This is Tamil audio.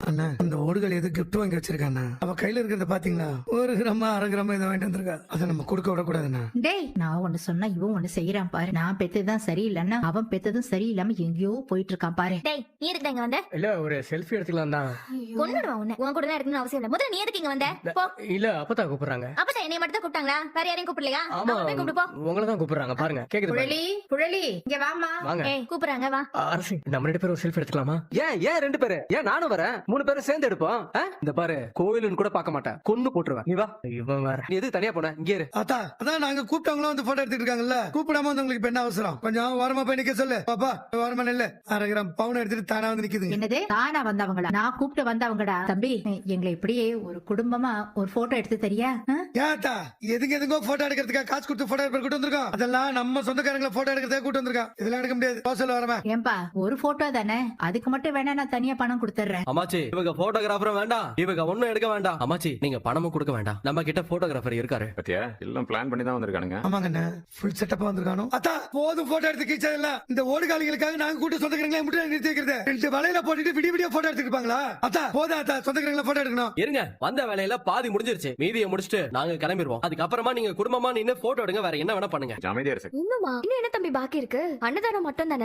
அண்ணா இந்த ஓடுகள் எது கிஃப்ட் வாங்கி வச்சிருக்காண்ணா அவ கையில இருக்கிறத பாத்தீங்களா 1 கிராம் 1/2 கிராம் இதை வாங்கிட்டு வந்திருக்கா. அதை நம்ம கொடுக்க விடக்கூடாதுண்ணா. டேய் நான் ஒண்ணு சொன்னா இவன் ஒண்ணு செய்யறான் பாரு. நான் பெத்ததுதான் சரியில்லைன்னா அவன் பெத்ததும் சரியில்லாம எங்கேயோ போயிட்டு இருக்கான் பாரு. டேய் நீ எதுக்கு இங்க வந்த? இல்ல ஒரு செல்ஃபி எடுத்துக்கலாம் தான். கொன்னுடுவா உன்னை. உன் கூட தான் எடுக்கணும்னு அவசியம் இல்ல. முதல்ல நீ எதுக்கு இங்க வந்த? போ. இல்ல அப்பதான் கூப்பிடுறாங்க. அப்பதான் என்னைய மட்டும் தான் கூப்பிட்டாங்களா? வேற யாரையும் கூப்பிடலையா? ஆமா அவனை கூப்பிடு போ. உங்களை தான் கூப்பிடுறாங்க பாருங்க. கேக்குது பாருங்க. புழலி இங்க வாமா. வாங்க. ஏய் கூப்பிடுறாங்க வா. அரசி நம்ம 2 பேரும் ஒரு செல்ஃபி எடுத்துக்கலாமா? ஏன் 2 பேரு? ஏன் நானும் வரேன். 3 பேரும் சேர்ந்து எடுப்போம். இந்த பாரு கோயிலுன்னு கூட பார்க்க மாட்டேன். கொன்னு போட்டுருவேன். நீ வா. இவன் வேற. நீ எதுக்கு தனியா போன? இங்கே இரு. அதான் நாங்க கூப்பிட்டவங்களும் வந்து போட்டோ எடுத்துட்டு இருக்காங்கல்ல. கூப்பிடாம வந்து உங்களுக்கு இப்ப என்ன அவசரம்? கொஞ்சம் ஓரமா போய் நிக்க சொல்லு. பாப்பா ஓரமா நில்லு. 1/2 கிராம் பவுன் எடுத்துட்டு தானா வந்து நிக்குது. என்னது தானா வந்தவங்களா? நான் கூப்பிட்டு வந்தவங்கடா. தம்பி எங்களை இப்படியே ஒரு குடும்பமா ஒரு போட்டோ எடுத்து தரியா? ஏத்தா எதுக்கோ போட்டோ எடுக்கிறதுக்கா காசு கொடுத்து போட்டோ எடுக்க கூட்டு வந்திருக்கோம். அதெல்லாம் நம்ம சொந்தக்காரங்களை போட்டோ எடுக்கிறதே கூட்டு வந்திருக்கோம். இதெல்லாம் எடுக்க முடியாது. வாசல் வரமா. ஏன்பா ஒரு போட்டோ தானே, அதுக்கு மட்டும் வேணா நான் தனியா பணம் கொடுத்துறேன். அம்மாச்சி இவங்க போட்டோகிராஃபரும் வேண்டாம், இவங்க ஒண்ணும் எடுக்க வேண்டாம். அம்மாச்சி நீங்க பணமும் கொடுக்க வேண்டாம். நம்ம கிட்ட போட்டோகிராஃபர் இருக்காரு. பத்தியா எல்லாம் பிளான் பண்ணி தான் வந்திருக்கானுங்க. ஆமாங்கண்ணா ஃபுல் செட்டப்பா வந்திருக்கானோ. அத்தா போதும் போட்டோ எடுத்து கீச்சதெல்லாம். இந்த ஓடுகாலிகளுக்காக நாங்க கூட்டு சொந்தக்காரங்களை முட்டு நிறுத்தி வைக்கிறது. 2 வலையில போட்டுட்டு விடிய போட்டோ எடுத்துருப்பாங்களா? அத்தா போதும் அத்தா சொந்தக்காரங்களை போட்டோ எடுக்கணும். இருங்க வந்த வேலையில பாதி முடிஞ்சிருச்சு. மீதியை முடிச்சுட்டு நாங்க கிளம்பிடுவோம். அதுக்கப்புறமா நீங்க குடும்பமா நின்னு போட்டோ எடுங்க. வேற என்ன வேணா பண்ணுங்க. அமைதியா இரு. இன்னுமா இன்னும் என்ன தம்பி பாக்கி இருக்கு? அன்னதானம் மட்டும் தானே.